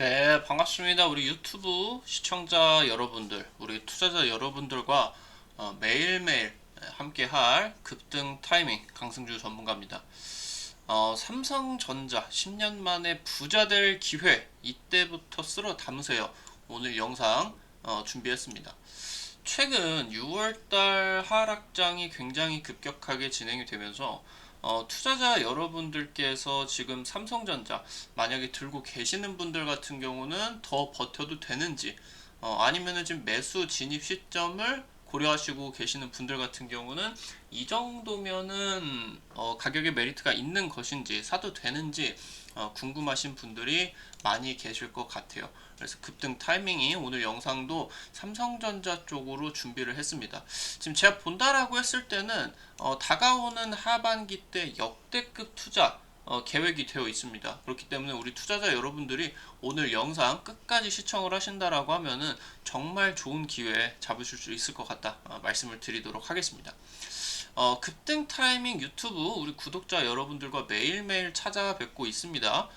네, 반갑습니다. 우리 유튜브 시청자 여러분들, 우리 투자자 여러분들과 매일매일 함께할 급등 타이밍 강승주 전문가입니다. 삼성전자 10년 만에 부자 될 기회, 이때부터 쓸어 담으세요. 오늘 영상 준비했습니다. 최근 6월달 하락장이 굉장히 급격하게 진행이 되면서 투자자 여러분들께서 지금 삼성전자 만약에 들고 계시는 분들 같은 경우는 더 버텨도 되는지, 아니면은 지금 매수 진입 시점을 고려하시고 계시는 분들 같은 경우는 이 정도면은 가격에 메리트가 있는 것인지 사도 되는지 궁금하신 분들이 많이 계실 것 같아요. 그래서 급등 타이밍이 오늘 영상도 삼성전자 쪽으로 준비를 했습니다. 지금 제가 본다라고 했을 때는 다가오는 하반기 때 역대급 투자 계획이 되어 있습니다. 그렇기 때문에 우리 투자자 여러분들이 오늘 영상 끝까지 시청을 하신다라고 하면은 정말 좋은 기회 잡으실 수 있을 것 같다 말씀을 드리도록 하겠습니다. 급등 타이밍 유튜브 우리 구독자 여러분들과 매일매일 찾아뵙고 있습니다.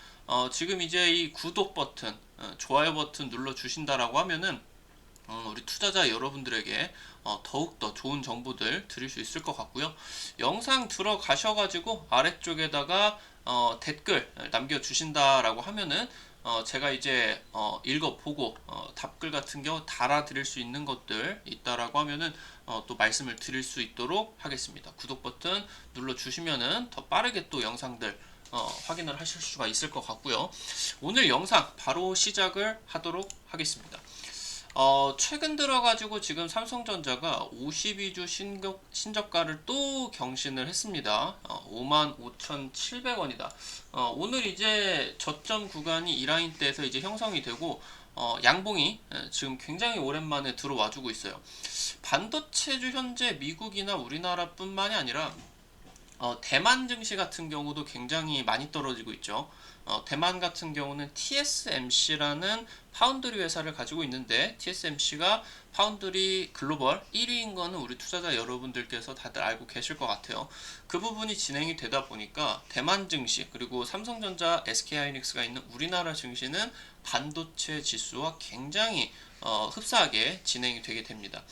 지금 이제 이 구독 버튼, 좋아요 버튼 눌러 주신다라고 하면은 우리 투자자 여러분들에게 더욱더 좋은 정보들 드릴 수 있을 것 같고요. 영상 들어가셔가지고 아래쪽에다가 댓글 남겨주신다라고 하면은 제가 이제 읽어보고 답글 같은 경우 달아드릴 수 있는 것들 있다라고 하면은 또 말씀을 드릴 수 있도록 하겠습니다. 구독 버튼 눌러주시면은 더 빠르게 또 영상들 확인을 하실 수가 있을 것 같고요. 오늘 영상 바로 시작을 하도록 하겠습니다. 최근 들어가지고 지금 삼성전자가 52주 신저가를 또 경신을 했습니다. 55,700원이다. 오늘 이제 저점 구간이 이 라인대에서 이제 형성이 되고, 양봉이 지금 굉장히 오랜만에 들어와주고 있어요. 반도체주 현재 미국이나 우리나라뿐만이 아니라 대만 증시 같은 경우도 굉장히 많이 떨어지고 있죠. 대만 같은 경우는 TSMC라는 파운드리 회사를 가지고 있는데 TSMC가 파운드리 글로벌 1위인 거는 우리 투자자 여러분들께서 다들 알고 계실 것 같아요. 그 부분이 진행이 되다 보니까 대만 증시 그리고 삼성전자, SK하이닉스가 있는 우리나라 증시는 반도체 지수와 굉장히 흡사하게 진행이 되게 됩니다.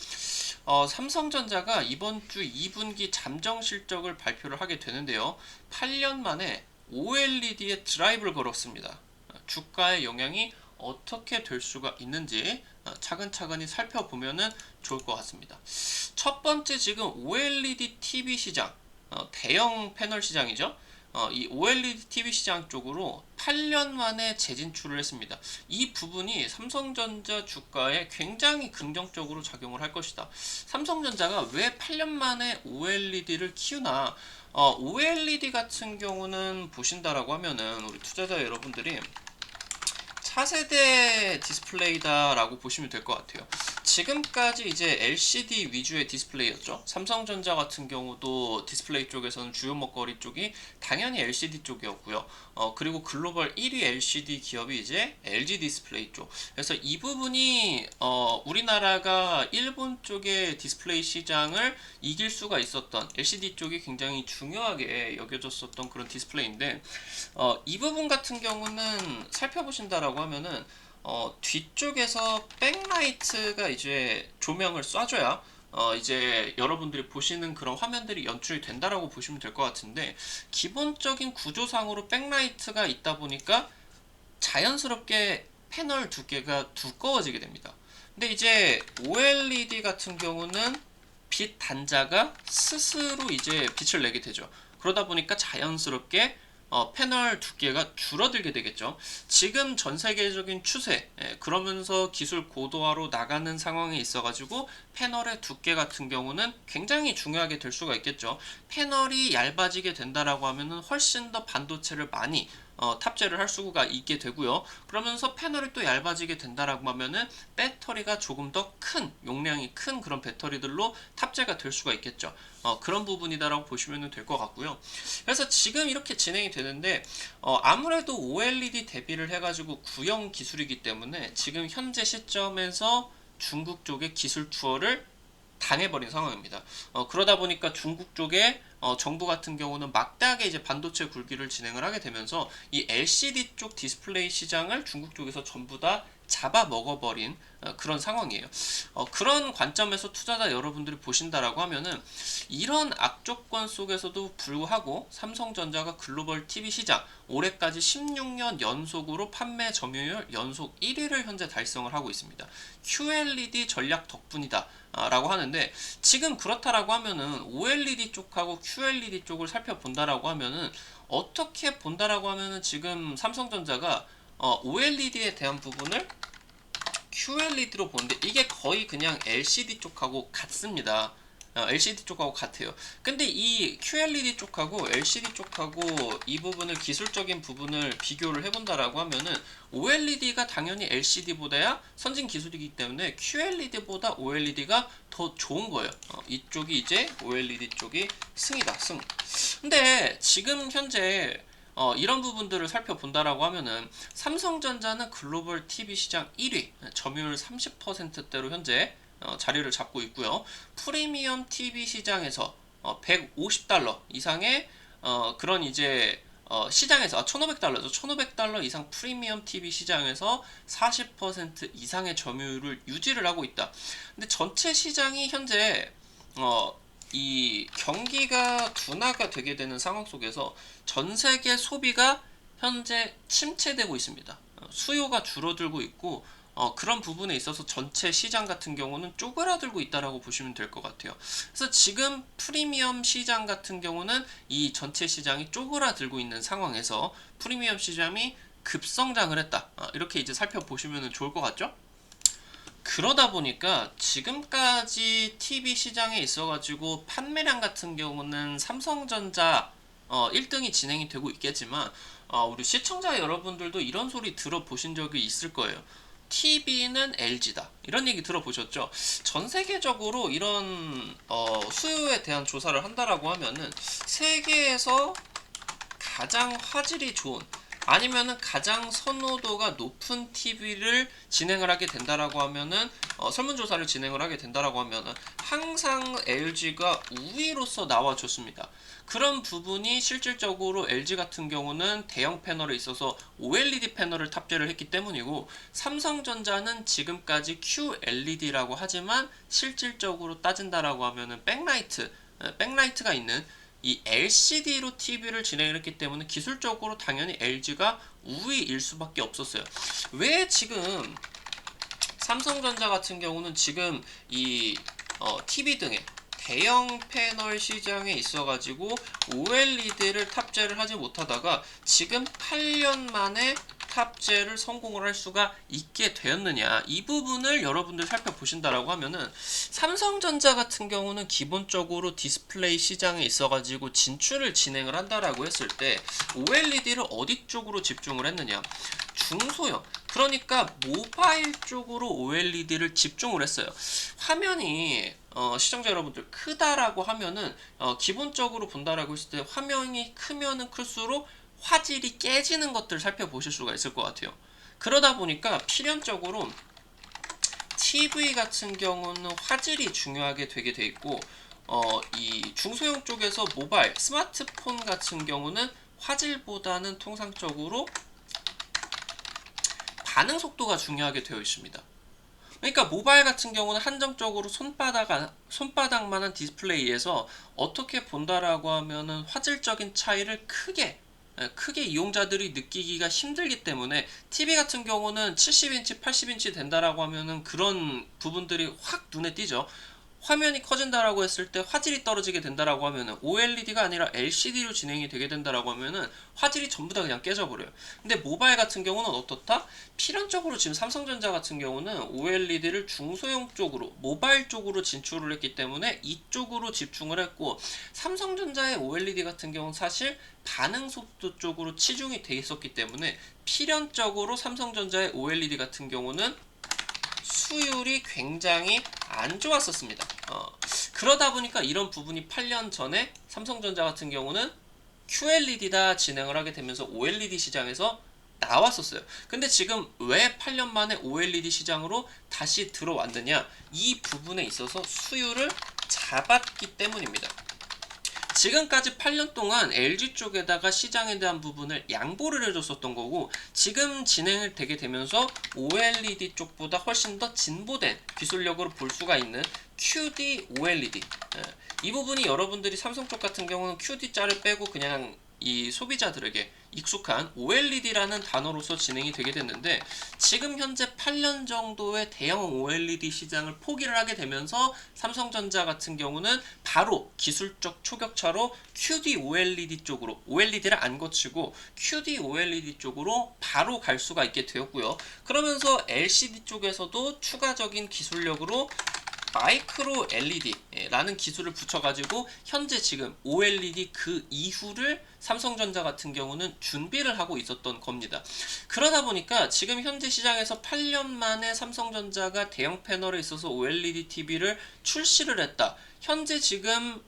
삼성전자가 이번 주 2분기 잠정 실적을 발표를 하게 되는데요. 8년 만에 OLED에 드라이브를 걸었습니다. 주가의 영향이 어떻게 될 수가 있는지 차근차근히 살펴보면 좋을 것 같습니다. 첫 번째 지금 OLED TV 시장, 대형 패널 시장이죠. 이 OLED TV 시장 쪽으로 8년 만에 재진출을 했습니다. 이 부분이 삼성전자 주가에 굉장히 긍정적으로 작용을 할 것이다. 삼성전자가 왜 8년 만에 OLED를 키우나? OLED 같은 경우는 보신다라고 하면은 우리 투자자 여러분들이 차세대 디스플레이다라고 보시면 될 것 같아요. 지금까지 이제 LCD 위주의 디스플레이였죠. 삼성전자 같은 경우도 디스플레이 쪽에서는 주요 먹거리 쪽이 당연히 LCD 쪽이었고요. 그리고 글로벌 1위 LCD 기업이 이제 LG 디스플레이 쪽. 그래서 이 부분이 우리나라가 일본 쪽의 디스플레이 시장을 이길 수가 있었던 LCD 쪽이 굉장히 중요하게 여겨졌었던 그런 디스플레이인데 이 부분 같은 경우는 살펴보신다라고 하면은 뒤쪽에서 백라이트가 이제 조명을 쏴줘야 이제 여러분들이 보시는 그런 화면들이 연출이 된다라고 보시면 될 것 같은데 기본적인 구조상으로 백라이트가 있다 보니까 자연스럽게 패널 두께가 두꺼워지게 됩니다. 근데 이제 OLED 같은 경우는 빛 단자가 스스로 이제 빛을 내게 되죠. 그러다 보니까 자연스럽게 패널 두께가 줄어들게 되겠죠. 지금 전 세계적인 추세, 그러면서 기술 고도화로 나가는 상황에 있어가지고 패널의 두께 같은 경우는 굉장히 중요하게 될 수가 있겠죠. 패널이 얇아지게 된다라고 하면은 훨씬 더 반도체를 많이 탑재를 할 수가 있게 되고요. 그러면서 패널이 또 얇아지게 된다라고 하면은 배터리가 조금 더 큰 용량이 큰 그런 배터리들로 탑재가 될 수가 있겠죠. 그런 부분이다라고 보시면 될 것 같고요. 그래서 지금 이렇게 진행이 되는데 아무래도 OLED 대비를 해가지고 구형 기술이기 때문에 지금 현재 시점에서 중국 쪽의 기술 투어를 당해버린 상황입니다. 그러다 보니까 중국 쪽에 정부 같은 경우는 막대하게 이제 반도체 굴기를 진행을 하게 되면서 이 LCD 쪽 디스플레이 시장을 중국 쪽에서 전부 다 잡아 먹어버린 그런 상황이에요. 그런 관점에서 투자자 여러분들이 보신다라고 하면은 이런 악조건 속에서도 불구하고 삼성전자가 글로벌 TV 시장 올해까지 16년 연속으로 판매 점유율 연속 1위를 현재 달성을 하고 있습니다. QLED 전략 덕분이다 라고 하는데, 지금 그렇다라고 하면은 OLED 쪽하고 QLED 쪽을 살펴본다라고 하면은 어떻게 본다라고 하면은 지금 삼성전자가 OLED에 대한 부분을 QLED로 보는데 이게 거의 그냥 LCD 쪽하고 같습니다. LCD 쪽하고 같아요. 근데 이 QLED 쪽하고 LCD 쪽하고 이 부분을 기술적인 부분을 비교를 해본다라고 하면은 OLED가 당연히 LCD보다야 선진 기술이기 때문에 QLED보다 OLED가 더 좋은 거예요. 이쪽이 이제 OLED 쪽이 승이다, 승. 근데 지금 현재 이런 부분들을 살펴본다라고 하면은 삼성전자는 글로벌 TV 시장 1위, 점유율 30%대로 현재 자리를 잡고 있고요. 프리미엄 TV 시장에서 $150 이상의 그런 이제 시장에서 $1,500죠. $1,500 이상 프리미엄 TV 시장에서 40% 이상의 점유율을 유지를 하고 있다. 근데 전체 시장이 현재 이 경기가 둔화가 되게 되는 상황 속에서 전 세계 소비가 현재 침체되고 있습니다. 수요가 줄어들고 있고 그런 부분에 있어서 전체 시장 같은 경우는 쪼그라들고 있다라고 보시면 될 것 같아요. 그래서 지금 프리미엄 시장 같은 경우는 이 전체 시장이 쪼그라들고 있는 상황에서 프리미엄 시장이 급성장을 했다. 이렇게 이제 살펴보시면 좋을 것 같죠? 그러다 보니까 지금까지 TV 시장에 있어가지고 판매량 같은 경우는 삼성전자 1등이 진행이 되고 있겠지만 우리 시청자 여러분들도 이런 소리 들어보신 적이 있을 거예요. TV는 LG다. 이런 얘기 들어보셨죠? 전 세계적으로 이런 수요에 대한 조사를 한다라고 하면은 세계에서 가장 화질이 좋은 아니면은 가장 선호도가 높은 TV를 진행을 하게 된다라고 하면은 설문조사를 진행을 하게 된다라고 하면은 항상 LG가 우위로서 나와줬습니다. 그런 부분이 실질적으로 LG 같은 경우는 대형 패널에 있어서 OLED 패널을 탑재를 했기 때문이고, 삼성전자는 지금까지 QLED라고 하지만 실질적으로 따진다라고 하면은 백라이트가 있는 이 LCD로 TV를 진행을 했기 때문에 기술적으로 당연히 LG가 우위일 수밖에 없었어요. 왜 지금 삼성전자 같은 경우는 지금 이 TV 등의 대형 패널 시장에 있어가지고 OLED를 탑재를 하지 못하다가 지금 8년 만에 탑재를 성공을 할 수가 있게 되었느냐, 이 부분을 여러분들 살펴보신다라고 하면은 삼성전자 같은 경우는 기본적으로 디스플레이 시장에 있어가지고 진출을 진행을 한다라고 했을 때 OLED를 어디 쪽으로 집중을 했느냐, 중소형, 그러니까 모바일 쪽으로 OLED를 집중을 했어요. 화면이 시청자 여러분들 크다라고 하면은 기본적으로 본다라고 했을 때 화면이 크면은 클수록 화질이 깨지는 것들을 살펴보실 수가 있을 것 같아요. 그러다 보니까 필연적으로 TV 같은 경우는 화질이 중요하게 되게 돼 있고 이 중소형 쪽에서 모바일, 스마트폰 같은 경우는 화질보다는 통상적으로 반응 속도가 중요하게 되어 있습니다. 그러니까 모바일 같은 경우는 한정적으로 손바닥만한 디스플레이에서 어떻게 본다라고 하면은 화질적인 차이를 크게 이용자들이 느끼기가 힘들기 때문에 TV 같은 경우는 70인치, 80인치 된다라고 하면은 그런 부분들이 확 눈에 띄죠. 화면이 커진다라고 했을 때 화질이 떨어지게 된다라고 하면은 OLED가 아니라 LCD로 진행이 되게 된다라고 하면은 화질이 전부 다 그냥 깨져버려요. 근데 모바일 같은 경우는 어떻다? 필연적으로 지금 삼성전자 같은 경우는 OLED를 중소형 쪽으로, 모바일 쪽으로 진출을 했기 때문에 이쪽으로 집중을 했고, 삼성전자의 OLED 같은 경우는 사실 반응 속도 쪽으로 치중이 돼 있었기 때문에 필연적으로 삼성전자의 OLED 같은 경우는 수율이 굉장히 안 좋았었습니다. 그러다 보니까 이런 부분이 8년 전에 삼성전자 같은 경우는 QLED다 진행을 하게 되면서 OLED 시장에서 나왔었어요. 근데 지금 왜 8년 만에 OLED 시장으로 다시 들어왔느냐, 이 부분에 있어서 수율을 잡았기 때문입니다. 지금까지 8년 동안 LG 쪽에다가 시장에 대한 부분을 양보를 해줬었던 거고, 지금 진행을 되게 되면서 OLED 쪽보다 훨씬 더 진보된 기술력으로 볼 수가 있는 QD OLED, 이 부분이 여러분들이 삼성 쪽 같은 경우는 QD자를 빼고 그냥 이 소비자들에게 익숙한 OLED라는 단어로서 진행이 되게 됐는데, 지금 현재 8년 정도의 대형 OLED 시장을 포기를 하게 되면서 삼성전자 같은 경우는 바로 기술적 초격차로 QD OLED 쪽으로, OLED를 안 거치고 QD OLED 쪽으로 바로 갈 수가 있게 되었고요. 그러면서 LCD 쪽에서도 추가적인 기술력으로 마이크로 LED라는 기술을 붙여가지고 현재 지금 OLED 그 이후를 삼성전자 같은 경우는 준비를 하고 있었던 겁니다. 그러다 보니까 지금 현재 시장에서 8년 만에 삼성전자가 대형 패널에 있어서 OLED TV를 출시를 했다. 현재 지금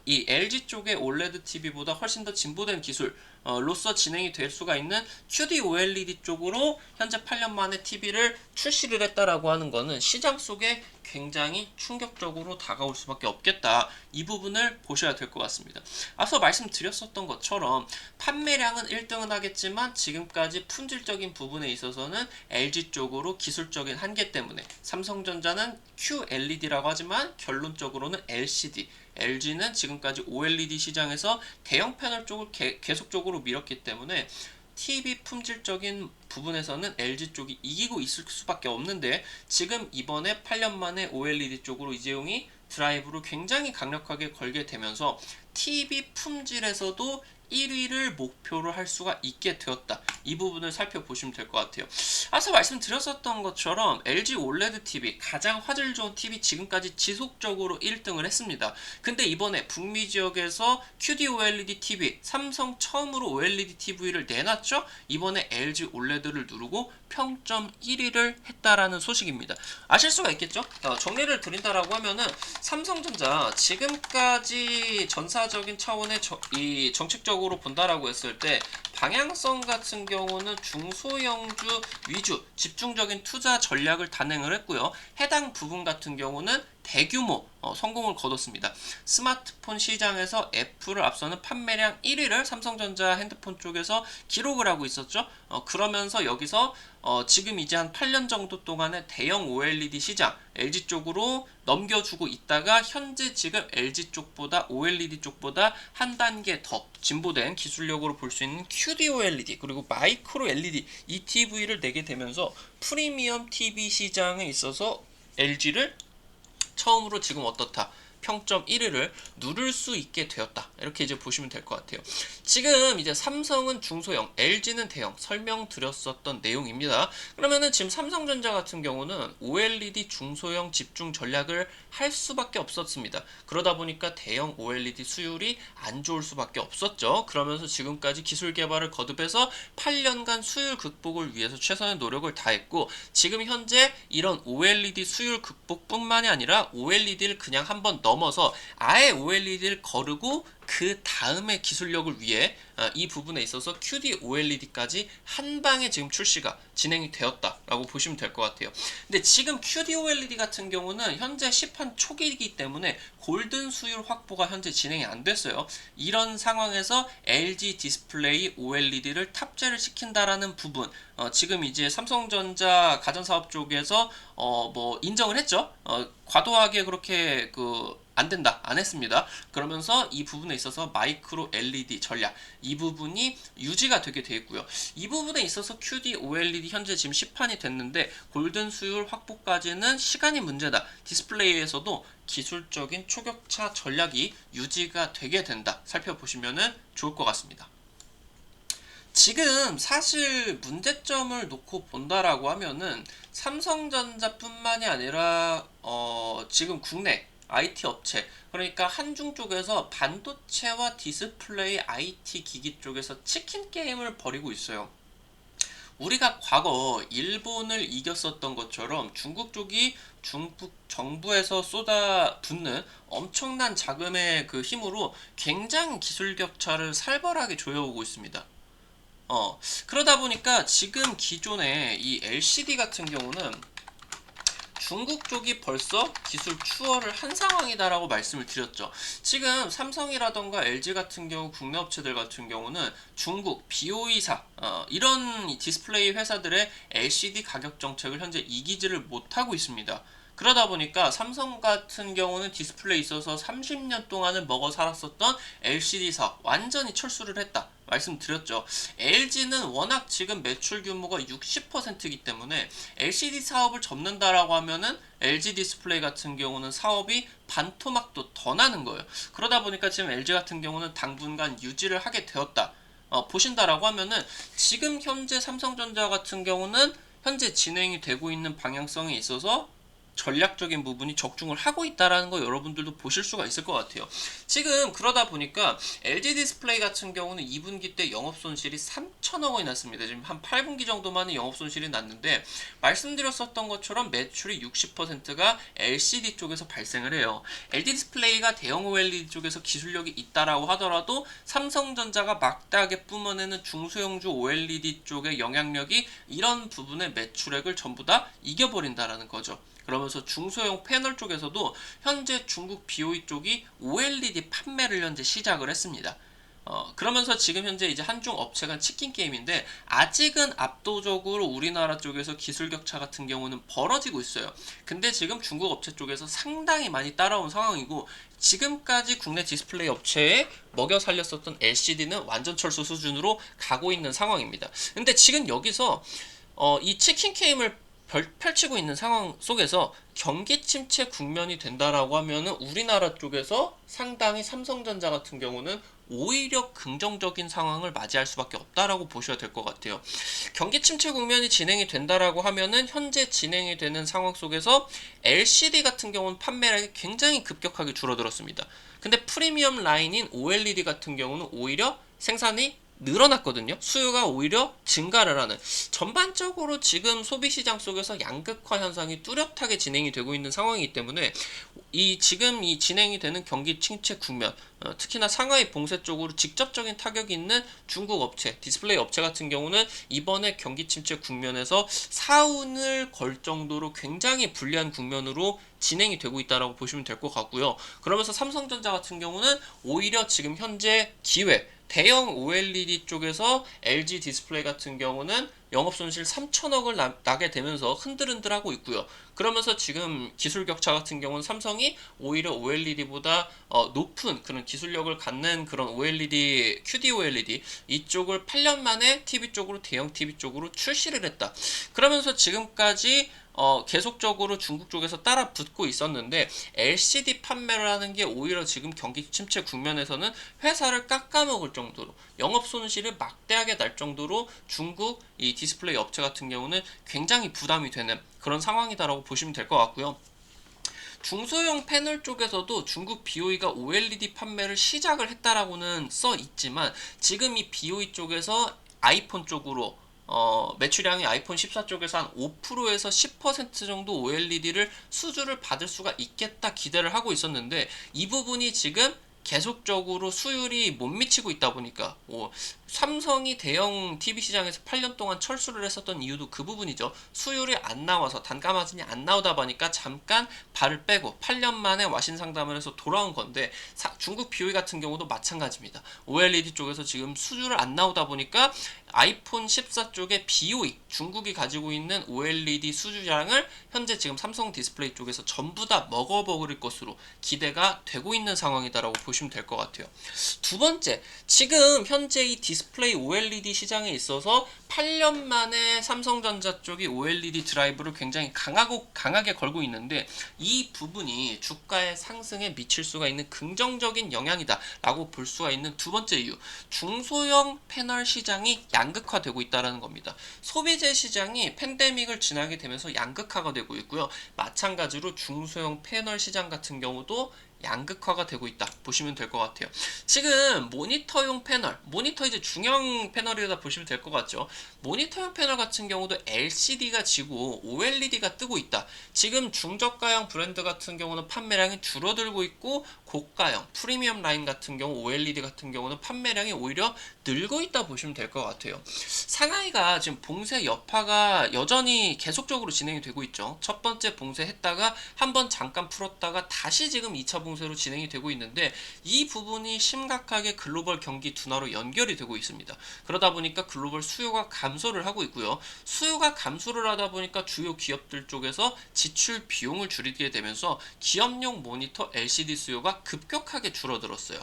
이 LG 쪽의 OLED TV보다 훨씬 더 진보된 기술로서 진행이 될 수가 있는 QD OLED 쪽으로 현재 8년 만에 TV를 출시를 했다라고 하는 거는 시장 속에 굉장히 충격적으로 다가올 수밖에 없겠다. 이 부분을 보셔야 될 것 같습니다. 앞서 말씀드렸었던 것처럼 판매량은 1등은 하겠지만 지금까지 품질적인 부분에 있어서는 LG 쪽으로 기술적인 한계 때문에 삼성전자는 QLED라고 하지만 결론적으로는 LCD, LG는 지금까지 OLED 시장에서 대형 패널 쪽을 계속적으로 밀었기 때문에 TV 품질적인 부분에서는 LG 쪽이 이기고 있을 수밖에 없는데, 지금 이번에 8년 만에 OLED 쪽으로 이재용이 드라이브를 굉장히 강력하게 걸게 되면서 TV 품질에서도 1위를 목표로 할 수가 있게 되었다. 이 부분을 살펴보시면 될 것 같아요. 앞서 말씀드렸었던 것처럼 LG OLED TV, 가장 화질 좋은 TV 지금까지 지속적으로 1등을 했습니다. 근데 이번에 북미 지역에서 QD OLED TV, 삼성 처음으로 OLED TV를 내놨죠? 이번에 LG OLED를 누르고 평점 1위를 했다라는 소식입니다. 아실 수가 있겠죠? 정리를 드린다라고 하면은 삼성전자 지금까지 전사적인 차원의 이 정책적으로 본다라고 했을 때 방향성 같은 경우는 중소형주 위주 집중적인 투자 전략을 단행을 했고요. 해당 부분 같은 경우는 대규모 성공을 거뒀습니다. 스마트폰 시장에서 애플을 앞서는 판매량 1위를 삼성전자 핸드폰 쪽에서 기록을 하고 있었죠. 그러면서 여기서 지금 이제 한 8년 정도 동안의 대형 OLED 시장 LG 쪽으로 넘겨주고 있다가 현재 지금 LG 쪽보다 OLED 쪽보다 한 단계 더 진보된 기술력으로 볼 수 있는 QD OLED 그리고 마이크로 LED 이 TV를 내게 되면서 프리미엄 TV 시장에 있어서 LG를 처음으로 지금 어떻다? 평점 1위를 누를 수 있게 되었다. 이렇게 이제 보시면 될 것 같아요. 지금 이제 삼성은 중소형, LG는 대형 설명드렸었던 내용입니다. 그러면은 지금 삼성전자 같은 경우는 OLED 중소형 집중 전략을 할 수밖에 없었습니다. 그러다 보니까 대형 OLED 수율이 안 좋을 수밖에 없었죠. 그러면서 지금까지 기술 개발을 거듭해서 8년간 수율 극복을 위해서 최선의 노력을 다했고, 지금 현재 이런 OLED 수율 극복뿐만이 아니라 OLED를 그냥 한번 넘어서 아예 OLED를 거르고 그 다음에 기술력을 위해 이 부분에 있어서 QD OLED까지 한 방에 지금 출시가 진행이 되었다라고 보시면 될 것 같아요. 근데 지금 QD OLED 같은 경우는 현재 시판 초기이기 때문에 골든 수율 확보가 현재 진행이 안 됐어요. 이런 상황에서 LG 디스플레이 OLED를 탑재를 시킨다라는 부분, 지금 이제 삼성전자 가전사업 쪽에서 뭐 인정을 했죠. 과도하게 그렇게 안 된다, 안 했습니다. 그러면서 이 부분에 있어서 마이크로 LED 전략 이 부분이 유지가 되게 되어 있고요. 이 부분에 있어서 QD OLED 현재 지금 시판이 됐는데 골든 수율 확보까지는 시간이 문제다. 디스플레이에서도 기술적인 초격차 전략이 유지가 되게 된다. 살펴보시면 좋을 것 같습니다. 지금 사실 문제점을 놓고 본다라고 하면은 삼성전자뿐만이 아니라 지금 국내 IT 업체, 그러니까 한중 쪽에서 반도체와 디스플레이 IT 기기 쪽에서 치킨 게임을 벌이고 있어요. 우리가 과거 일본을 이겼었던 것처럼 중국 쪽이 중국 정부에서 쏟아붓는 엄청난 자금의 그 힘으로 굉장히 기술 격차를 살벌하게 조여오고 있습니다. 그러다 보니까 지금 기존의 이 LCD 같은 경우는 중국 쪽이 벌써 기술 추월을 한 상황이다라고 말씀을 드렸죠. 지금 삼성이라던가 LG 같은 경우 국내 업체들 같은 경우는 중국 BOE사 이런 디스플레이 회사들의 LCD 가격 정책을 현재 이기지를 못하고 있습니다. 그러다 보니까 삼성 같은 경우는 디스플레이 있어서 30년 동안을 먹어 살았었던 LCD 사업 완전히 철수를 했다 말씀드렸죠. LG는 워낙 지금 매출 규모가 60%이기 때문에 LCD 사업을 접는다라고 하면은 LG 디스플레이 같은 경우는 사업이 반토막도 더 나는 거예요. 그러다 보니까 지금 LG 같은 경우는 당분간 유지를 하게 되었다. 보신다라고 하면은 지금 현재 삼성전자 같은 경우는 현재 진행이 되고 있는 방향성에 있어서 전략적인 부분이 적중을 하고 있다라는 거 여러분들도 보실 수가 있을 것 같아요. 지금 그러다 보니까 LG 디스플레이 같은 경우는 2분기 때 영업 손실이 3천억 원이 났습니다. 지금 한 8분기 정도만에 영업 손실이 났는데 말씀드렸었던 것처럼 매출이 60%가 LCD 쪽에서 발생을 해요. LG 디스플레이가 대형 OLED 쪽에서 기술력이 있다라고 하더라도 삼성전자가 막대하게 뿜어내는 중소형주 OLED 쪽의 영향력이 이런 부분의 매출액을 전부 다 이겨버린다라는 거죠. 그러면서 중소형 패널 쪽에서도 현재 중국 BOE 쪽이 OLED 판매를 현재 시작을 했습니다. 그러면서 지금 현재 이제 한중 업체간 치킨 게임인데 아직은 압도적으로 우리나라 쪽에서 기술 격차 같은 경우는 벌어지고 있어요. 근데 지금 중국 업체 쪽에서 상당히 많이 따라온 상황이고 지금까지 국내 디스플레이 업체에 먹여 살렸었던 LCD는 완전 철수 수준으로 가고 있는 상황입니다. 근데 지금 여기서 이 치킨 게임을 펼치고 있는 상황 속에서 경기 침체 국면이 된다라고 하면은 우리나라 쪽에서 상당히 삼성전자 같은 경우는 오히려 긍정적인 상황을 맞이할 수밖에 없다라고 보셔야 될 것 같아요. 경기 침체 국면이 진행이 된다라고 하면은 현재 진행이 되는 상황 속에서 LCD 같은 경우는 판매량이 굉장히 급격하게 줄어들었습니다. 근데 프리미엄 라인인 OLED 같은 경우는 오히려 생산이 늘어났거든요. 수요가 오히려 증가를 하는 전반적으로 지금 소비시장 속에서 양극화 현상이 뚜렷하게 진행이 되고 있는 상황이기 때문에 지금 이 진행이 되는 경기 침체 국면 특히나 상하이 봉쇄 쪽으로 직접적인 타격이 있는 중국 업체, 디스플레이 업체 같은 경우는 이번에 경기 침체 국면에서 사운을 걸 정도로 굉장히 불리한 국면으로 진행이 되고 있다라고 보시면 될 것 같고요. 그러면서 삼성전자 같은 경우는 오히려 지금 현재 기회 대형 OLED 쪽에서 LG 디스플레이 같은 경우는 영업손실 3천억을 나게 되면서 흔들흔들하고 있고요. 그러면서 지금 기술 격차 같은 경우는 삼성이 오히려 OLED보다 높은 그런 기술력을 갖는 그런 OLED, QD OLED 이쪽을 8년 만에 TV 쪽으로 대형 TV 쪽으로 출시를 했다. 그러면서 지금까지 계속적으로 중국 쪽에서 따라 붙고 있었는데 LCD 판매를 하는 게 오히려 지금 경기 침체 국면에서는 회사를 깎아먹을 정도로 영업 손실을 막대하게 날 정도로 중국 이 디스플레이 업체 같은 경우는 굉장히 부담이 되는 그런 상황이다라고 보시면 될 것 같고요. 중소형 패널 쪽에서도 중국 BOE가 OLED 판매를 시작을 했다라고는 써 있지만 지금 이 BOE 쪽에서 아이폰 쪽으로 매출량이 아이폰 14 쪽에서 한 5%에서 10% 정도 OLED를 수주를 받을 수가 있겠다 기대를 하고 있었는데 이 부분이 지금 계속적으로 수율이 못 미치고 있다 보니까 삼성이 대형 TV 시장에서 8년 동안 철수를 했었던 이유도 그 부분이죠. 수율이 안 나와서 단가 마진이 안 나오다 보니까 잠깐 발을 빼고 8년 만에 와신 상담을 해서 돌아온 건데 중국 BOE 같은 경우도 마찬가지입니다. OLED 쪽에서 지금 수주를 안 나오다 보니까 아이폰 14 쪽의 BOE 중국이 가지고 있는 OLED 수주량을 현재 지금 삼성 디스플레이 쪽에서 전부 다 먹어버릴 것으로 기대가 되고 있는 상황이다라고 보시면 될 것 같아요. 두 번째, 지금 현재 이 디스플레이 OLED 시장에 있어서 8년 만에 삼성전자 쪽이 OLED 드라이브를 굉장히 강하게 걸고 있는데 이 부분이 주가의 상승에 미칠 수가 있는 긍정적인 영향이다 라고 볼 수가 있는 두 번째 이유, 중소형 패널 시장이 양극화되고 있다는 겁니다. 소비재 시장이 팬데믹을 지나게 되면서 양극화가 되고 있고요. 마찬가지로 중소형 패널 시장 같은 경우도 양극화가 되고 있다 보시면 될 것 같아요. 지금 모니터용 패널, 모니터 이제 중형 패널이다 보시면 될 것 같죠. 모니터용 패널 같은 경우도 LCD가 지고 OLED가 뜨고 있다. 지금 중저가형 브랜드 같은 경우는 판매량이 줄어들고 있고 고가형 프리미엄 라인 같은 경우 OLED 같은 경우는 판매량이 오히려 늘고 있다 보시면 될 것 같아요. 상하이가 지금 봉쇄 여파가 여전히 계속적으로 진행이 되고 있죠. 첫 번째 봉쇄했다가 한번 잠깐 풀었다가 다시 지금 2차 봉쇄로 진행이 되고 있는데, 이 부분이 심각하게 글로벌 경기 둔화로 연결이 되고 있습니다. 그러다 보니까 글로벌 수요가 감소를 하고 있고요. 수요가 감소를 하다 보니까 주요 기업들 쪽에서 지출 비용을 줄이게 되면서 기업용 모니터 LCD 수요가 급격하게 줄어들었어요.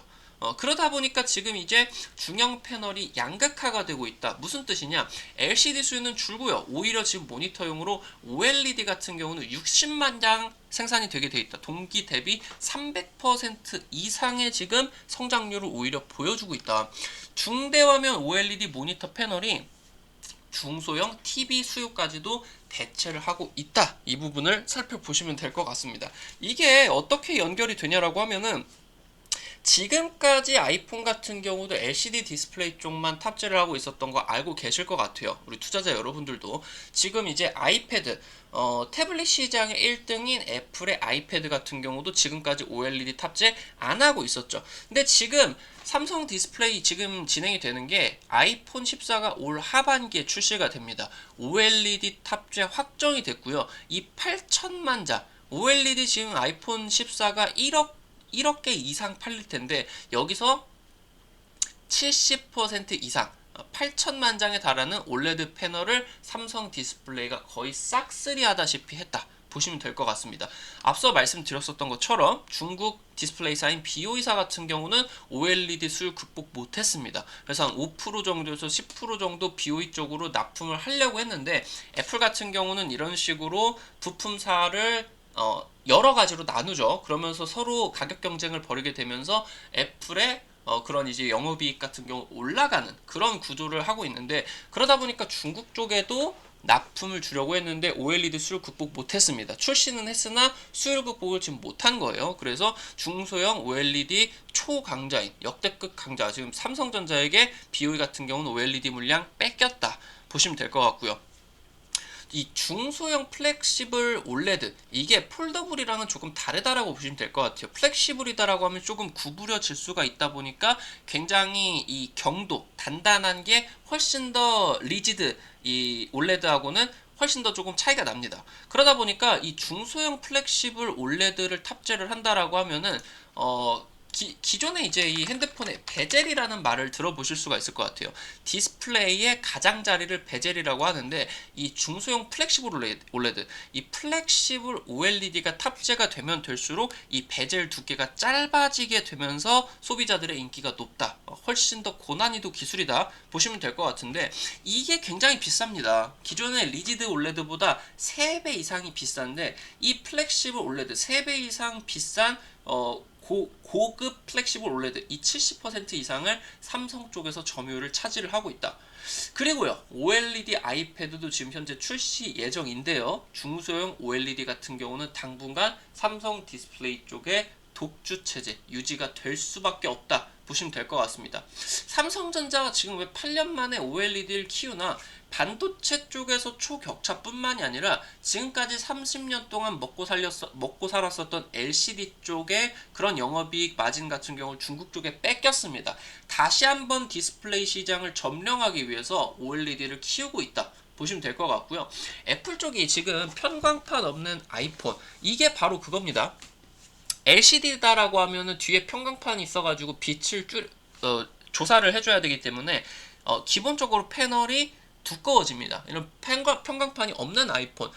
그러다 보니까 지금 이제 중형 패널이 양극화가 되고 있다. 무슨 뜻이냐? LCD 수요는 줄고요. 오히려 지금 모니터용으로 OLED 같은 경우는 60만 장 생산이 되게 돼 있다. 동기 대비 300% 이상의 지금 성장률을 오히려 보여주고 있다. 중대화면 OLED 모니터 패널이 중소형 TV 수요까지도 대체를 하고 있다. 이 부분을 살펴보시면 될 것 같습니다. 이게 어떻게 연결이 되냐라고 하면은, 지금까지 아이폰 같은 경우도 LCD 디스플레이 쪽만 탑재를 하고 있었던 거 알고 계실 것 같아요. 우리 투자자 여러분들도. 지금 이제 아이패드, 태블릿 시장의 1등인 애플의 아이패드 같은 경우도 지금까지 OLED 탑재 안 하고 있었죠. 근데 지금 삼성 디스플레이 지금 진행이 되는 게 아이폰 14가 올 하반기에 출시가 됩니다. OLED 탑재 확정이 됐고요. 이 8천만 자 OLED 지금 아이폰 14가 1억 개 이상 팔릴 텐데, 여기서 70% 이상 8천만 장에 달하는 올레드 패널을 삼성 디스플레이가 거의 싹쓸이 하다시피 했다 보시면 될 것 같습니다. 앞서 말씀드렸었던 것처럼 중국 디스플레이사인 BOE사 같은 경우는 OLED 수요 극복 못했습니다. 그래서 한 5% 정도에서 10% 정도 BOE 쪽으로 납품을 하려고 했는데, 애플 같은 경우는 이런 식으로 부품사를 여러 가지로 나누죠. 그러면서 서로 가격 경쟁을 벌이게 되면서 애플의 그런 이제 영업이익 같은 경우 올라가는 그런 구조를 하고 있는데, 그러다 보니까 중국 쪽에도 납품을 주려고 했는데 OLED 수율 극복 못했습니다. 출시는 했으나 수율 극복을 지금 못한 거예요. 그래서 중소형 OLED 초강자인 역대급 강자, 지금 삼성전자에게 BOE 같은 경우는 OLED 물량 뺏겼다 보시면 될 것 같고요. 이 중소형 플렉시블 올레드, 이게 폴더블이랑은 조금 다르다라고 보시면 될 것 같아요. 플렉시블이다라고 하면 조금 구부려질 수가 있다 보니까 굉장히 이 경도 단단한 게 훨씬 더 리지드, 이 올레드하고는 훨씬 더 조금 차이가 납니다. 그러다 보니까 이 중소형 플렉시블 올레드를 탑재를 한다라고 하면은 기존에 이제 이 핸드폰에 베젤이라는 말을 들어보실 수가 있을 것 같아요. 디스플레이의 가장자리를 베젤이라고 하는데, 이 중소형 플렉시블 올레드, 이 플렉시블 OLED가 탑재가 되면 될수록 이 베젤 두께가 짧아지게 되면서 소비자들의 인기가 높다. 훨씬 더 고난이도 기술이다 보시면 될 것 같은데, 이게 굉장히 비쌉니다. 기존의 리지드 올레드보다 3배 이상이 비싼데, 이 플렉시블 올레드 3배 이상 비싼 고급 플렉시블 올레드 이 70% 이상을 삼성 쪽에서 점유율을 차지를 하고 있다. 그리고요, OLED 아이패드도 지금 현재 출시 예정인데요. 중소형 OLED 같은 경우는 당분간 삼성 디스플레이 쪽에 독주 체제 유지가 될 수밖에 없다 보시면 될 것 같습니다. 삼성전자가 지금 왜 8년 만에 OLED를 키우나? 반도체 쪽에서 초격차뿐만이 아니라 지금까지 30년 동안 먹고 살았었던 LCD 쪽에 그런 영업이익 마진 같은 경우를 중국 쪽에 뺏겼습니다. 다시 한번 디스플레이 시장을 점령하기 위해서 OLED를 키우고 있다 보시면 될 것 같고요. 애플 쪽이 지금 편광판 없는 아이폰, 이게 바로 그겁니다. LCD다라고 하면은 뒤에 편광판이 있어가지고 빛을 조사를 해줘야 되기 때문에 기본적으로 패널이 두꺼워집니다. 이런 편광판이 없는 아이폰,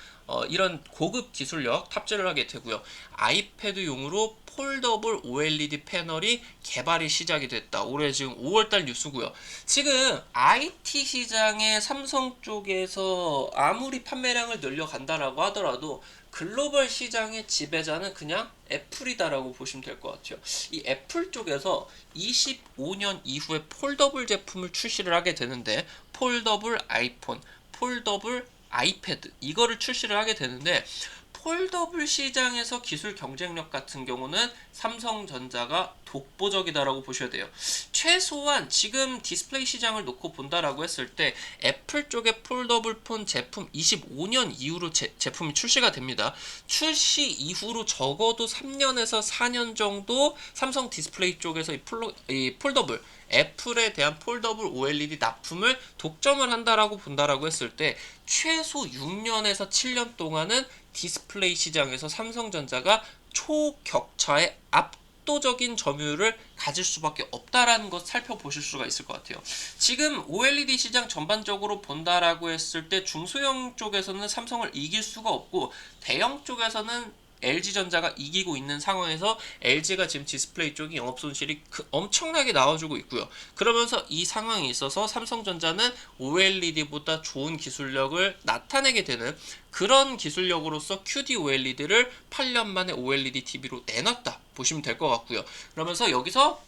이런 고급 기술력 탑재를 하게 되고요. 아이패드용으로 폴더블 OLED 패널이 개발이 시작이 됐다. 올해 지금 5월달 뉴스고요. 지금 IT 시장에 삼성 쪽에서 아무리 판매량을 늘려간다라고 하더라도 글로벌 시장의 지배자는 그냥 애플이다라고 보시면 될 것 같아요. 이 애플 쪽에서 25년 이후에 폴더블 제품을 출시를 하게 되는데, 폴더블 아이폰, 폴더블 아이패드 이거를 출시를 하게 되는데, 폴더블 시장에서 기술 경쟁력 같은 경우는 삼성전자가 독보적이다라고 보셔야 돼요. 최소한 지금 디스플레이 시장을 놓고 본다라고 했을 때 애플 쪽의 폴더블 폰 제품 25년 이후로 제품이 출시가 됩니다. 출시 이후로 적어도 3년에서 4년 정도 삼성 디스플레이 쪽에서 이 폴더블 애플에 대한 폴더블 OLED 납품을 독점을 한다라고 본다라고 했을 때 최소 6년에서 7년 동안은 디스플레이 시장에서 삼성전자가 초격차의 압도적인 점유율을 가질 수밖에 없다라는 것 살펴보실 수가 있을 것 같아요. 지금 OLED 시장 전반적으로 본다라고 했을 때 중소형 쪽에서는 삼성을 이길 수가 없고 대형 쪽에서는 LG전자가 이기고 있는 상황에서 LG가 지금 디스플레이 쪽이 영업손실이 엄청나게 나와주고 있고요. 그러면서 이 상황이 있어서 삼성전자는 OLED보다 좋은 기술력을 나타내게 되는 그런 기술력으로서 QD OLED를 8년 만에 OLED TV로 내놨다 보시면 될 것 같고요. 그러면서 여기서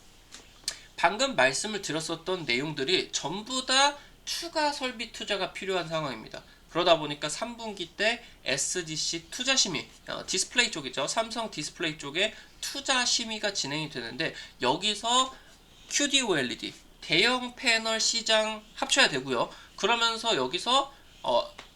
방금 말씀을 드렸었던 내용들이 전부 다 추가 설비 투자가 필요한 상황입니다. 그러다 보니까 3분기 때 SDC 투자 심의, 디스플레이 쪽이죠. 삼성 디스플레이 쪽에 투자 심의가 진행이 되는데 여기서 QD OLED, 대형 패널 시장 합쳐야 되고요. 그러면서 여기서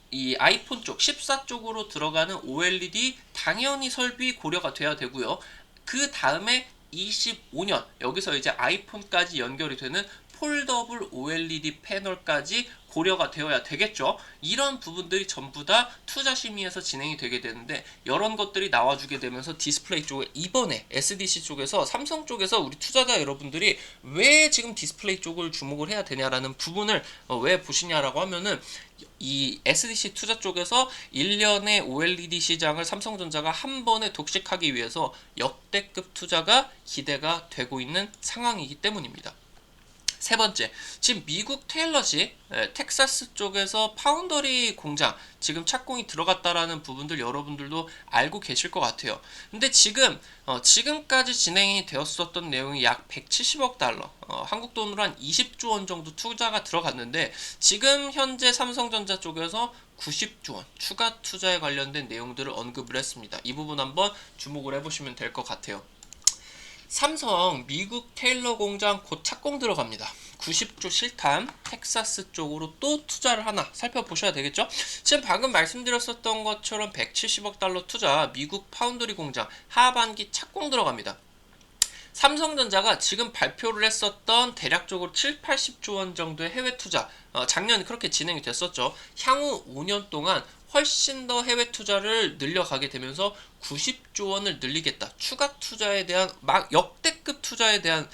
이 아이폰 쪽, 14 쪽으로 들어가는 OLED 당연히 설비 고려가 돼야 되고요. 그 다음에 25년, 여기서 이제 아이폰까지 연결이 되는 폴더블 OLED 패널까지 고려가 되어야 되겠죠. 이런 부분들이 전부 다 투자 심의에서 진행이 되게 되는데 이런 것들이 나와주게 되면서 디스플레이 쪽에 이번에 SDC 쪽에서 삼성 쪽에서 우리 투자자 여러분들이 왜 지금 디스플레이 쪽을 주목을 해야 되냐라는 부분을 왜 보시냐라고 하면은 이 SDC 투자 쪽에서 1년의 OLED 시장을 삼성전자가 한 번에 독식하기 위해서 역대급 투자가 기대가 되고 있는 상황이기 때문입니다. 세 번째, 지금 미국 테일러시 텍사스 쪽에서 파운더리 공장 지금 착공이 들어갔다라는 부분들 여러분들도 알고 계실 것 같아요. 근데 지금까지 진행이 되었었던 내용이 약 170억 달러, 한국 돈으로 한 20조 원 정도 투자가 들어갔는데 지금 현재 삼성전자 쪽에서 90조 원 추가 투자에 관련된 내용들을 언급을 했습니다. 이 부분 한번 주목을 해보시면 될 것 같아요. 삼성 미국 테일러 공장 곧 착공 들어갑니다. 90조 실탄 텍사스 쪽으로 또 투자를 하나 살펴보셔야 되겠죠. 지금 방금 말씀드렸었던 것처럼 170억 달러 투자 미국 파운드리 공장 하반기 착공 들어갑니다. 삼성전자가 지금 발표를 했었던 대략적으로 7, 80조 원 정도의 해외 투자, 작년 그렇게 진행이 됐었죠. 향후 5년 동안 훨씬 더 해외 투자를 늘려가게 되면서 90조 원을 늘리겠다. 추가 투자에 대한 역대급 투자에 대한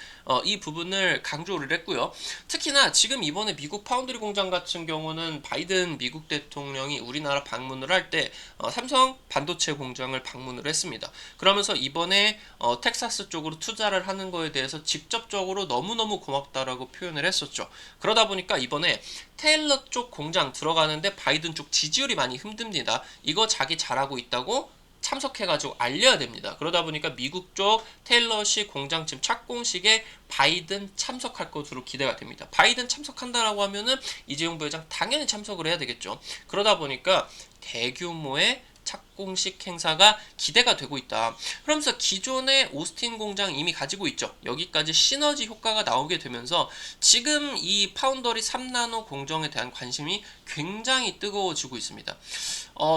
이 부분을 강조를 했고요. 특히나 지금 이번에 미국 파운드리 공장 같은 경우는 바이든 미국 대통령이 우리나라 방문을 할 때 삼성 반도체 공장을 방문을 했습니다. 그러면서 이번에 텍사스 쪽으로 투자를 하는 거에 대해서 직접적으로 너무너무 고맙다라고 표현을 했었죠. 그러다 보니까 이번에 테일러 쪽 공장 들어가는데 바이든 쪽 지지율이 많이 힘듭니다. 이거 자기 잘하고 있다고 참석해가지고 알려야 됩니다. 그러다 보니까 미국 쪽 테일러시 공장 지금 착공식에 바이든 참석할 것으로 기대가 됩니다. 바이든 참석한다라고 하면은 이재용 부회장 당연히 참석을 해야 되겠죠. 그러다 보니까 대규모의 착공식 행사가 기대가 되고 있다. 그러면서 기존의 오스틴 공장 이미 가지고 있죠. 여기까지 시너지 효과가 나오게 되면서 지금 이 파운더리 3나노 공정에 대한 관심이 굉장히 뜨거워지고 있습니다.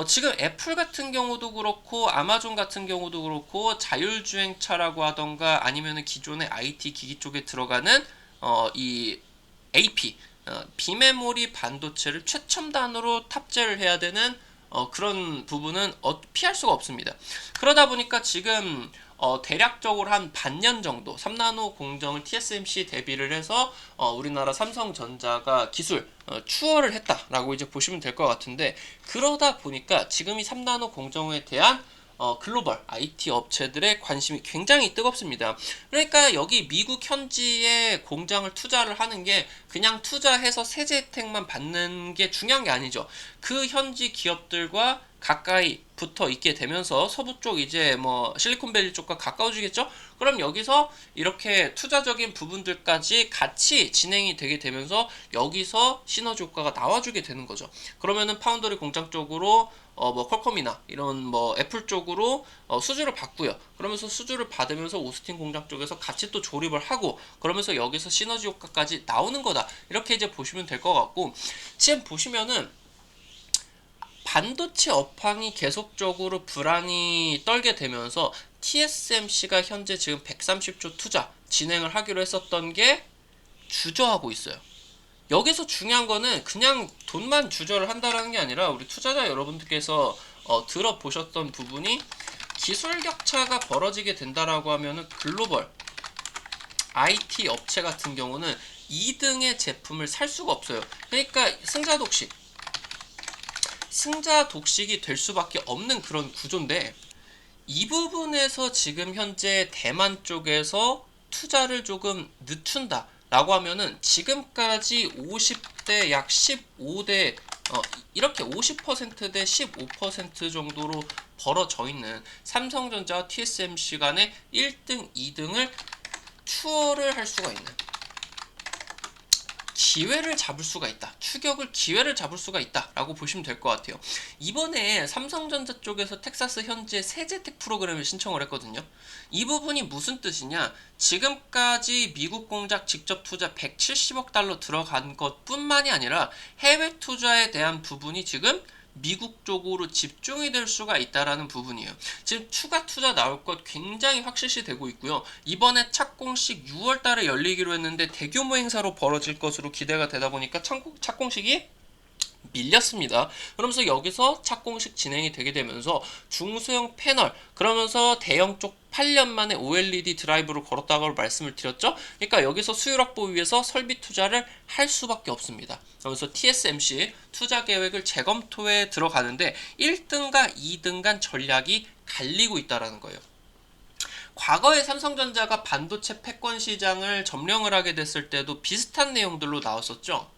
지금 애플 같은 경우도 그렇고 아마존 같은 경우도 그렇고 자율주행차라고 하던가 아니면 기존의 IT 기기 쪽에 들어가는 이 AP 비메모리 반도체를 최첨단으로 탑재를 해야 되는 그런 부분은 피할 수가 없습니다. 그러다 보니까 지금 대략적으로 한 반년 정도 3나노 공정을 TSMC 대비를 해서 우리나라 삼성전자가 기술 추월을 했다라고 이제 보시면 될 것 같은데 그러다 보니까 지금 이 3나노 공정에 대한 글로벌 IT 업체들의 관심이 굉장히 뜨겁습니다. 그러니까 여기 미국 현지에 공장을 투자를 하는 게 그냥 투자해서 세제 혜택만 받는 게 중요한 게 아니죠. 그 현지 기업들과 가까이 붙어 있게 되면서 서부 쪽 이제 뭐 실리콘밸리 쪽과 가까워지겠죠? 그럼 여기서 이렇게 투자적인 부분들까지 같이 진행이 되게 되면서 여기서 시너지 효과가 나와주게 되는 거죠. 그러면은 파운드리 공장 쪽으로 뭐 퀄컴이나 이런 뭐 애플 쪽으로 수주를 받고요. 그러면서 수주를 받으면서 오스틴 공장 쪽에서 같이 또 조립을 하고 그러면서 여기서 시너지 효과까지 나오는 거다. 이렇게 이제 보시면 될 것 같고 지금 보시면은 반도체 업황이 계속적으로 불안이 떨게 되면서 TSMC가 현재 지금 130조 투자 진행을 하기로 했었던 게 주저하고 있어요. 여기서 중요한 거는 그냥 돈만 주저를 한다라는 게 아니라 우리 투자자 여러분들께서 들어보셨던 부분이 기술 격차가 벌어지게 된다라고 하면은 글로벌 IT 업체 같은 경우는 2등의 제품을 살 수가 없어요. 그러니까 승자 독식이 될 수밖에 없는 그런 구조인데 이 부분에서 지금 현재 대만 쪽에서 투자를 조금 늦춘다 라고 하면은 지금까지 50대 약 15대 이렇게 50%대 15% 정도로 벌어져 있는 삼성전자와 TSMC 간의 1등, 2등을 추월을 할 수가 있는 기회를 잡을 수가 있다. 추격을 기회를 잡을 수가 있다 라고 보시면 될 것 같아요. 이번에 삼성전자 쪽에서 텍사스 현재 세제택 프로그램을 신청을 했거든요. 이 부분이 무슨 뜻이냐, 지금까지 미국 공장 직접 투자 170억 달러 들어간 것 뿐만이 아니라 해외 투자에 대한 부분이 지금 미국 쪽으로 집중이 될 수가 있다라는 부분이에요. 지금 추가 투자 나올 것 굉장히 확실시 되고 있고요. 이번에 착공식 6월 달에 열리기로 했는데 대규모 행사로 벌어질 것으로 기대가 되다 보니까 착공식이 밀렸습니다. 그러면서 여기서 착공식 진행이 되게 되면서 중소형 패널, 그러면서 대형 쪽 8년 만에 OLED 드라이브를 걸었다고 말씀을 드렸죠. 그러니까 여기서 수율 확보 위해서 설비 투자를 할 수밖에 없습니다. 그러면서 TSMC 투자 계획을 재검토에 들어가는데 1등과 2등 간 전략이 갈리고 있다는 거예요. 과거에 삼성전자가 반도체 패권 시장을 점령을 하게 됐을 때도 비슷한 내용들로 나왔었죠.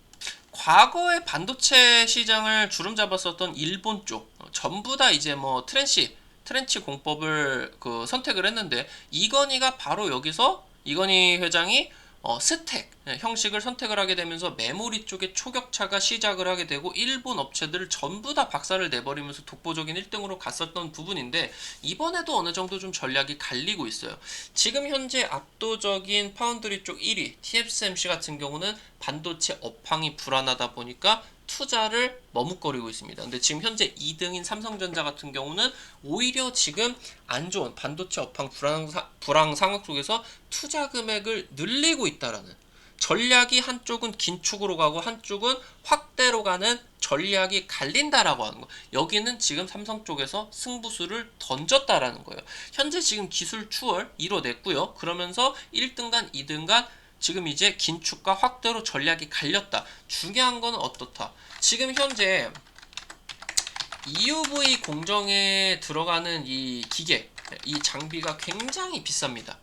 과거에 반도체 시장을 주름 잡았었던 일본 쪽 전부 다 이제 뭐 트렌치 공법을 선택을 했는데 이건희가 바로 여기서 이건희 회장이 스택 형식을 선택을 하게 되면서 메모리 쪽에 초격차가 시작을 하게 되고 일본 업체들을 전부 다 박살을 내버리면서 독보적인 1등으로 갔었던 부분인데 이번에도 어느 정도 좀 전략이 갈리고 있어요. 지금 현재 압도적인 파운드리 쪽 1위 TSMC 같은 경우는 반도체 업황이 불안하다 보니까 투자를 머뭇거리고 있습니다. 근데 지금 현재 2등인 삼성전자 같은 경우는 오히려 지금 안 좋은 반도체 업황 불황 상황 속에서 투자 금액을 늘리고 있다라는 전략이 한쪽은 긴축으로 가고 한쪽은 확대로 가는 전략이 갈린다라고 하는 거. 여기는 지금 삼성 쪽에서 승부수를 던졌다라는 거예요. 현재 지금 기술 추월 이뤄냈고요. 그러면서 1등간 2등간 지금 이제 긴축과 확대로 전략이 갈렸다. 중요한 건 어떻다. 지금 현재 EUV 공정에 들어가는 이 기계, 이 장비가 굉장히 비쌉니다.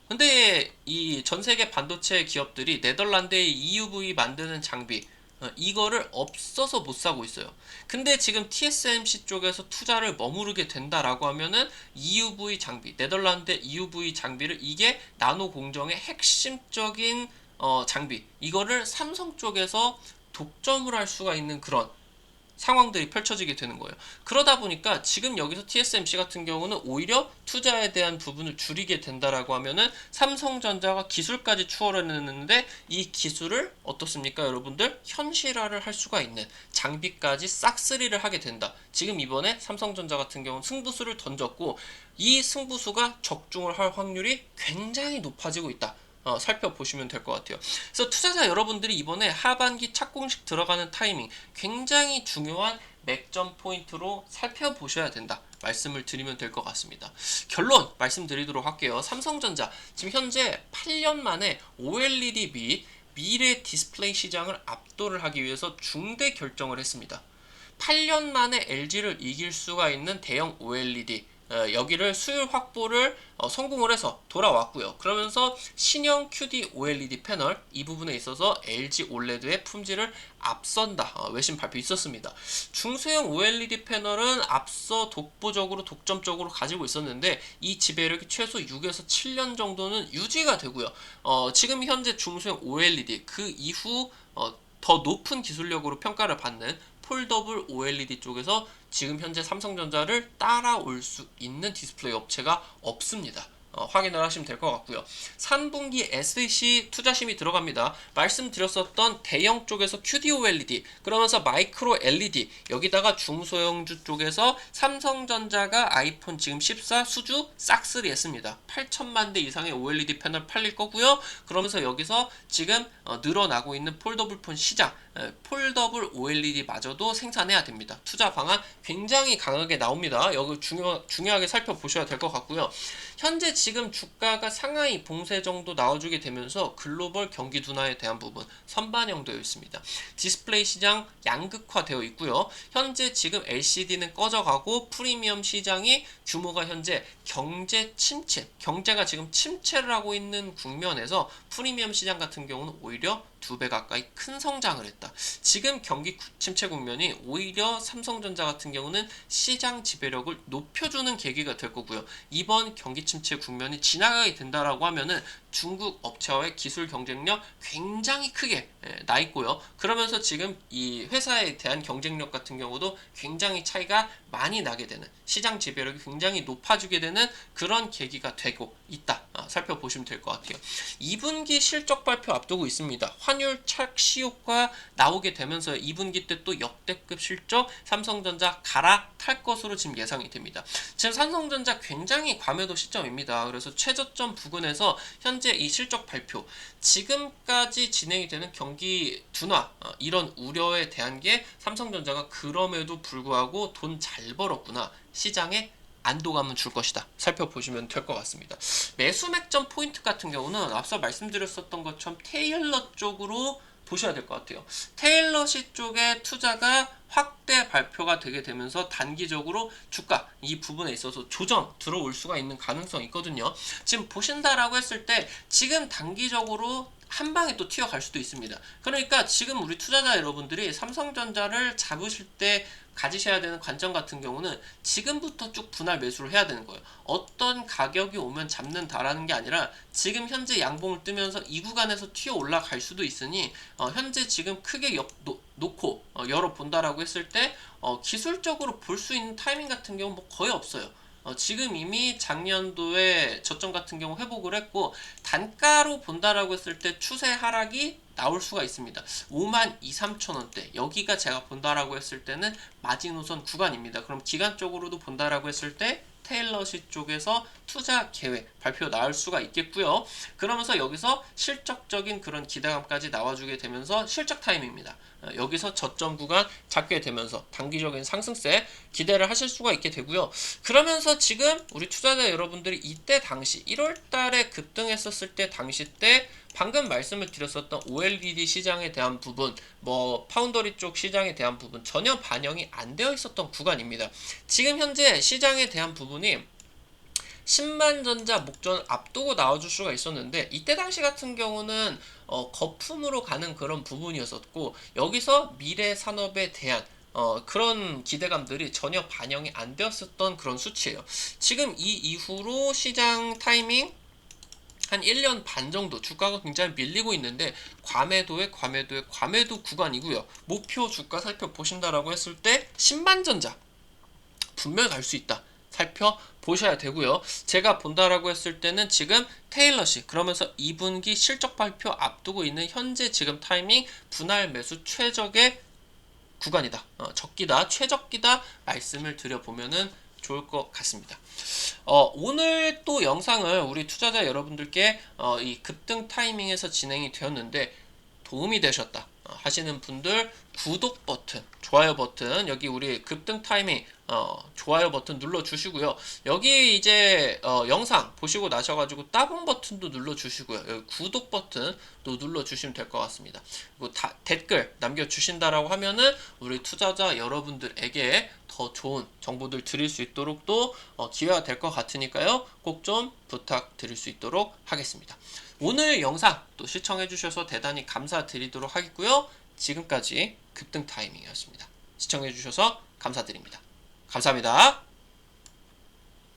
근데 이 전세계 반도체 기업들이 네덜란드의 EUV 만드는 장비 이거를 없어서 못 사고 있어요. 근데 지금 TSMC 쪽에서 투자를 머무르게 된다라고 하면은 EUV 장비, 네덜란드 EUV 장비를 이게 나노 공정의 핵심적인 장비, 이거를 삼성 쪽에서 독점을 할 수가 있는 그런 상황들이 펼쳐지게 되는 거예요. 그러다 보니까 지금 여기서 TSMC 같은 경우는 오히려 투자에 대한 부분을 줄이게 된다라고 하면은 삼성전자가 기술까지 추월해냈는데 이 기술을 어떻습니까 여러분들? 현실화를 할 수가 있는 장비까지 싹쓸이를 하게 된다. 지금 이번에 삼성전자 같은 경우는 승부수를 던졌고 이 승부수가 적중을 할 확률이 굉장히 높아지고 있다. 살펴보시면 될 것 같아요. 그래서 투자자 여러분들이 이번에 하반기 착공식 들어가는 타이밍 굉장히 중요한 맥점 포인트로 살펴보셔야 된다. 말씀을 드리면 될 것 같습니다. 결론 말씀드리도록 할게요. 삼성전자 지금 현재 8년 만에 OLED 및 미래 디스플레이 시장을 압도를 하기 위해서 중대 결정을 했습니다. 8년 만에 LG를 이길 수가 있는 대형 OLED 여기를 수율 확보를 성공을 해서 돌아왔고요. 그러면서 신형 QD OLED 패널 이 부분에 있어서 LG OLED의 품질을 앞선다. 외신 발표 있었습니다. 중소형 OLED 패널은 앞서 독점적으로 가지고 있었는데 이 지배력이 최소 6에서 7년 정도는 유지가 되고요. 지금 현재 중소형 OLED 그 이후 더 높은 기술력으로 평가를 받는 폴더블 OLED 쪽에서 지금 현재 삼성전자를 따라올 수 있는 디스플레이 업체가 없습니다. 확인을 하시면 될 것 같고요. 3분기 SEC 투자심이 들어갑니다. 말씀드렸었던 대형 쪽에서 QD OLED, 그러면서 마이크로 LED, 여기다가 중소형주 쪽에서 삼성전자가 아이폰 지금 14 수주 싹쓸이 했습니다. 8천만 대 이상의 OLED 패널 팔릴 거고요. 그러면서 여기서 지금 늘어나고 있는 폴더블 폰 시장, 폴더블 OLED마저도 생산해야 됩니다. 투자 방안 굉장히 강하게 나옵니다. 여기 중요하게 살펴보셔야 될 것 같고요. 현재 지금 주가가 상하이 봉쇄 정도 나와주게 되면서 글로벌 경기 둔화에 대한 부분 선반영되어 있습니다. 디스플레이 시장 양극화되어 있고요. 현재 지금 LCD는 꺼져가고 프리미엄 시장이 규모가 현재 경제가 지금 침체를 하고 있는 국면에서 프리미엄 시장 같은 경우는 오히려 2배 가까이 큰 성장을 했다. 지금 경기 침체 국면이 오히려 삼성전자 같은 경우는 시장 지배력을 높여주는 계기가 될 거고요. 이번 경기 침체 국면이 지나가게 된다라고 하면은 중국 업체와의 기술 경쟁력 굉장히 크게 나 있고요. 그러면서 지금 이 회사에 대한 경쟁력 같은 경우도 굉장히 차이가 많이 나게 되는, 시장 지배력이 굉장히 높아지게 되는 그런 계기가 되고 있다. 살펴보시면 될 것 같아요. 2분기 실적 발표 앞두고 있습니다. 환율 착시 효과 나오게 되면서 2분기 때 또 역대급 실적 삼성전자 갈아탈 것으로 지금 예상이 됩니다. 지금 삼성전자 굉장히 과매도 시점입니다. 그래서 최저점 부근에서 현재 이 실적 발표, 지금까지 진행이 되는 경기 둔화, 이런 우려에 대한 게 삼성전자가 그럼에도 불구하고 돈 잘 벌었구나, 시장에 안도감은 줄 것이다, 살펴보시면 될 것 같습니다. 매수 맥점 포인트 같은 경우는 앞서 말씀드렸었던 것처럼 테일러 쪽으로 보셔야 될 것 같아요. 테일러시 쪽에 투자가 확대 발표가 되게 되면서 단기적으로 주가 이 부분에 있어서 조정 들어올 수가 있는 가능성이 있거든요. 지금 보신다라고 했을 때 지금 단기적으로 한 방에 또 튀어갈 수도 있습니다. 그러니까 지금 우리 투자자 여러분들이 삼성전자를 잡으실 때 가지셔야 되는 관점 같은 경우는 지금부터 쭉 분할 매수를 해야 되는 거예요. 어떤 가격이 오면 잡는다라는 게 아니라 지금 현재 양봉을 뜨면서 이 구간에서 튀어 올라갈 수도 있으니 현재 지금 크게 놓고 열어본다라고 했을 때 기술적으로 볼 수 있는 타이밍 같은 경우는 뭐 거의 없어요. 지금 이미 작년도에 저점 같은 경우 회복을 했고, 단가로 본다라고 했을 때 추세 하락이 나올 수가 있습니다. 52,000~53,000원대 여기가 제가 본다라고 했을 때는 마지노선 구간입니다. 그럼 기간적으로도 본다라고 했을 때 테일러시 쪽에서 투자 계획 발표 나올 수가 있겠고요. 그러면서 여기서 실적적인 그런 기대감까지 나와주게 되면서 실적 타임입니다. 여기서 저점 구간 잡게 되면서 단기적인 상승세 기대를 하실 수가 있게 되고요. 그러면서 지금 우리 투자자 여러분들이 이때 당시 1월달에 급등했었을 때 당시 때 방금 말씀을 드렸었던 OLED 시장에 대한 부분, 뭐 파운더리 쪽 시장에 대한 부분 전혀 반영이 안 되어 있었던 구간입니다. 지금 현재 시장에 대한 부분이 10만 전자 목전 앞두고 나와줄 수가 있었는데, 이때 당시 같은 경우는 거품으로 가는 그런 부분이었었고, 여기서 미래 산업에 대한 그런 기대감들이 전혀 반영이 안 되었었던 그런 수치예요. 지금 이 이후로 시장 타이밍 한 1년 반 정도 주가가 굉장히 밀리고 있는데 과매도 구간이고요. 목표 주가 살펴보신다라고 했을 때 10만 전자 분명히 갈 수 있다, 살펴보셔야 되고요. 제가 본다라고 했을 때는 지금 테일러시, 그러면서 2분기 실적 발표 앞두고 있는 현재 지금 타이밍 분할 매수 최적의 구간이다, 적기다, 최적기다 말씀을 드려보면은 좋을 것 같습니다. 오늘 또 영상을 우리 투자자 여러분들께 이 급등 타이밍에서 진행이 되었는데 도움이 되셨다, 하시는 분들 구독 버튼, 좋아요 버튼, 여기 우리 급등 타이밍 좋아요 버튼 눌러 주시고요. 여기 이제 영상 보시고 나셔가지고 따봉 버튼도 눌러 주시고요. 여기 구독 버튼 또 눌러 주시면 될 것 같습니다. 그리고 댓글 남겨 주신다라고 하면은 우리 투자자 여러분들에게 더 좋은 정보들 드릴 수 있도록 또 기회가 될 것 같으니까요. 꼭 좀 부탁드릴 수 있도록 하겠습니다. 오늘 영상 또 시청해 주셔서 대단히 감사드리도록 하겠고요. 지금까지 급등 타이밍이었습니다. 시청해 주셔서 감사드립니다. 감사합니다.